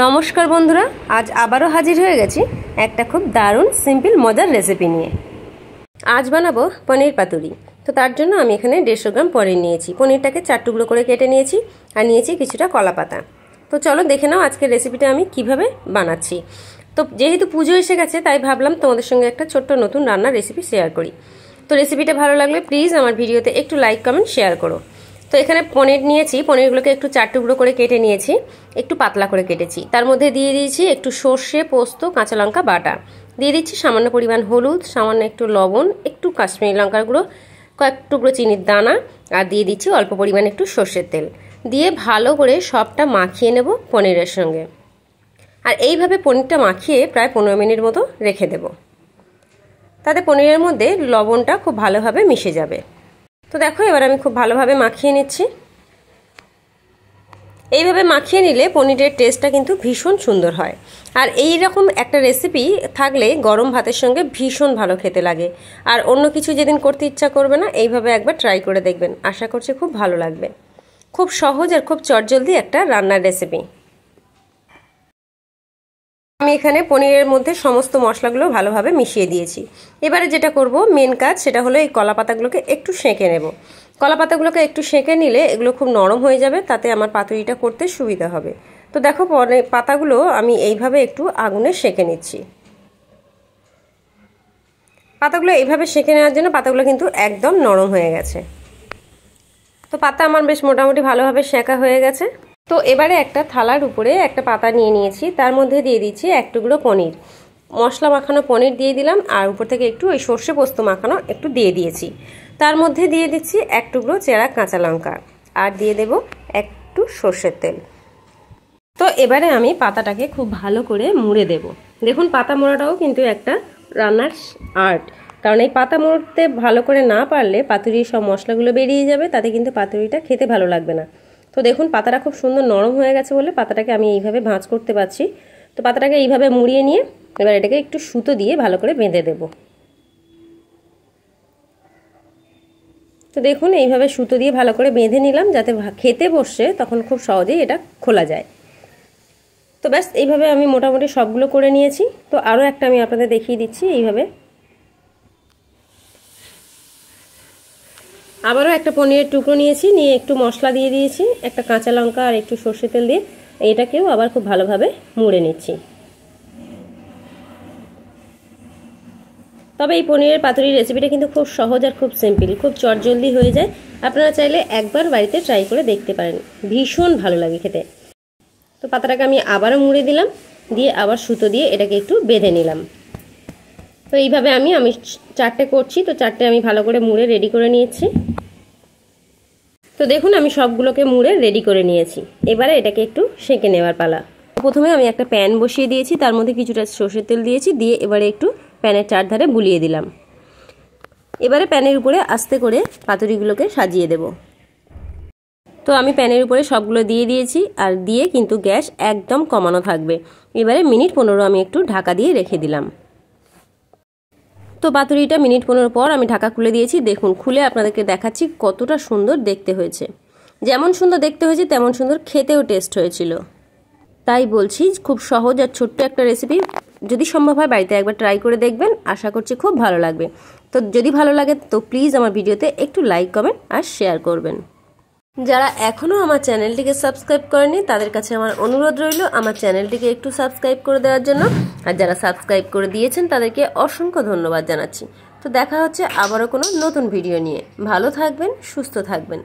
নমস্কার বন্ধুরা, আজ আবারও হাজির হয়ে গেছি একটা খুব দারুণ সিম্পল মজার রেসিপি নিয়ে। আজ বানাবো পনির পাতুরি। তো তার জন্য আমি এখানে 150 গ্রাম পনির নিয়েছি। পনিরটাকে 4 টুকরো করে কেটে নিয়েছি আর নিয়েছি কিছুটা কলা পাতা। তো চলো দেখে নাও আজকের রেসিপিটা আমি কিভাবে বানাচ্ছি। তো যেহেতু পুজো এসে গেছে তাই ভাবলাম তোমাদের সঙ্গে একটা ছোট্ট নতুন রান্নার রেসিপি শেয়ার করি। তো রেসিপিটা ভালো লাগলে প্লিজ আমার ভিডিওতে একটু লাইক কমেন্ট শেয়ার করো। তো এখানে পনির নিয়েছি, পনিরগুলোকে একটু 4 টুকরো করে কেটে নিয়েছি, একটু পাতলা করে কেটেছি। তার মধ্যে দিয়ে দিয়েছি একটু সর্ষে, পোস্ত, কাঁচা লঙ্কা বাটা, দিয়ে দিচ্ছি সামান্য পরিমাণ হলুদ, সামান্য একটু লবণ, একটু কাশ্মীরি লঙ্কার গুঁড়ো, কয়েক টুকরো চিনির দানা, আর দিয়ে দিচ্ছি অল্প পরিমাণ একটু সর্ষের তেল। দিয়ে ভালো করে সবটা মাখিয়ে নেব পনিরের সঙ্গে। আর এইভাবে পনিরটা মাখিয়ে প্রায় 15 মিনিট মতো রেখে দেব, তাতে পনিরের মধ্যে লবণটা খুব ভালোভাবে মিশে যাবে। তো দেখো এবার আমি খুব ভালোভাবে মাখিয়ে নিচ্ছি। এইভাবে মাখিয়ে নিলে পনিরের টেস্টটা কিন্তু ভীষণ সুন্দর হয়। আর এই রকম একটা রেসিপি থাকলে গরম ভাতের সঙ্গে ভীষণ ভালো খেতে লাগে। আর অন্য কিছু যেদিন করতে ইচ্ছা করবে না, এইভাবে একবার ট্রাই করে দেখবেন, আশা করছি খুব ভালো লাগবে। খুব সহজ আর খুব চটজলদি একটা রান্নার রেসিপি। আমি এখানে পনিরের মধ্যে সমস্ত মশলাগুলো ভালোভাবে মিশিয়ে দিয়েছি। এবারে যেটা করব মেন কাজ, সেটা হলো এই কলা পাতাগুলোকে একটু সেঁকে নেব। কলা পাতাগুলোকে একটু সেঁকে নিলে এগুলো খুব নরম হয়ে যাবে, তাতে আমার পাতুরিটা করতে সুবিধা হবে। তো দেখো পাতাগুলো আমি এইভাবে একটু আগুনে সেঁকে নিচ্ছি। পাতাগুলো এইভাবে সেঁকে নেওয়ার জন্য পাতাগুলো কিন্তু একদম নরম হয়ে গেছে। তো পাতা আমার বেশ মোটামুটি ভালোভাবে সেঁকা হয়ে গেছে। তো এবারে একটা থালার উপরে একটা পাতা নিয়ে নিয়েছি, তার মধ্যে দিয়ে দিচ্ছি 1 টুকরো পনির, মশলা মাখানো পনির দিয়ে দিলাম, আর উপর থেকে একটু ওই সর্ষে পোস্ত মাখানো একটু দিয়ে দিয়েছি। তার মধ্যে দিয়ে দিচ্ছি 1 টুকরো চেরা কাঁচা লঙ্কা, আর দিয়ে দেব একটু সর্ষের তেল। তো এবারে আমি পাতাটাকে খুব ভালো করে মুড়ে দেব। দেখুন পাতা মোড়াটাও কিন্তু একটা রান্নার আর্ট, কারণ এই পাতা মুড়তে ভালো করে না পারলে পাতুরির সব মশলাগুলো বেরিয়ে যাবে, তাতে কিন্তু পাতুরিটা খেতে ভালো লাগবে না। তো দেখুন পাতাটা খুব সুন্দর নরম হয়ে গেছে বলে পাতাটাকে আমি এইভাবে ভাঁজ করতে পারছি। তো পাতাটাকে এইভাবে মুড়িয়ে নিয়ে এবার এটাকে একটু সুতো দিয়ে ভালো করে বেঁধে দেব। তো দেখুন এইভাবে সুতো দিয়ে ভালো করে বেঁধে নিলাম, যাতে খেতে বসে তখন খুব সহজেই এটা খোলা যায়। তো ব্যাস এইভাবে আমি মোটামুটি সবগুলো করে নিয়েছি। তো আরও একটা আমি আপনাদের দেখিয়ে দিচ্ছি। এইভাবে আবারও একটা পনিরের টুকরো নিয়েছি, নিয়ে একটু মশলা দিয়ে দিয়েছি, একটা কাঁচা লঙ্কা আর একটু সর্ষে তেল দিয়ে এটাকেও আবার খুব ভালোভাবে মুড়ে নিচ্ছি। তবে এই পনিরের পাতুরির রেসিপিটা কিন্তু খুব সহজ আর খুব সিম্পল, খুব চটজলদি হয়ে যায়। আপনারা চাইলে একবার বাড়িতে ট্রাই করে দেখতে পারেন, ভীষণ ভালো লাগে খেতে। তো পাতাটাকে আমি আবারও মুড়ে দিলাম, দিয়ে আবার সুতো দিয়ে এটাকে একটু বেঁধে নিলাম। তো এইভাবে আমি 4টে করছি, তো 4টে আমি ভালো করে মুড়ে রেডি করে নিয়েছি। তো দেখুন আমি সবগুলোকে মুড়ে রেডি করে নিয়েছি। এবারে এটাকে একটু সেঁকে নেওয়ার পালা। প্রথমে আমি একটা প্যান বসিয়ে দিয়েছি, তার মধ্যে কিছুটা সর্ষের তেল দিয়েছি, দিয়ে এবারে একটু প্যানের চারধারে বুলিয়ে দিলাম। এবারে প্যানের উপরে আস্তে করে পাতুরিগুলোকে সাজিয়ে দেব। তো আমি প্যানের উপরে সবগুলো দিয়ে দিয়েছি, আর দিয়ে কিন্তু গ্যাস একদম কমানো থাকবে। এবারে মিনিট 15 আমি একটু ঢাকা দিয়ে রেখে দিলাম। তো পাতুরিটা মিনিট 15 পর আমি ঢাকা খুলে দিয়েছি। দেখুন খুলে আপনাদেরকে দেখাচ্ছি কতটা সুন্দর দেখতে হয়েছে। যেমন সুন্দর দেখতে হয়েছে তেমন সুন্দর খেতেও টেস্ট হয়েছিল। তাই বলছি খুব সহজ আর ছোট্ট একটা রেসিপি, যদি সম্ভব হয় বাড়িতে একবার ট্রাই করে দেখবেন, আশা করছি খুব ভালো লাগবে। তো যদি ভালো লাগে তো প্লিজ আমার ভিডিওতে একটু লাইক কমেন্ট আর শেয়ার করবেন। যারা এখনও আমার চ্যানেলটিকে সাবস্ক্রাইব করেনি তাদের কাছে আমার অনুরোধ রইল আমার চ্যানেলটিকে একটু সাবস্ক্রাইব করে দেওয়ার জন্য। আর যারা সাবস্ক্রাইব করে দিয়েছেন তাদেরকে অসংখ্য ধন্যবাদ জানাচ্ছি। তো দেখা হচ্ছে আবারও কোনো নতুন ভিডিও নিয়ে। ভালো থাকবেন, সুস্থ থাকবেন।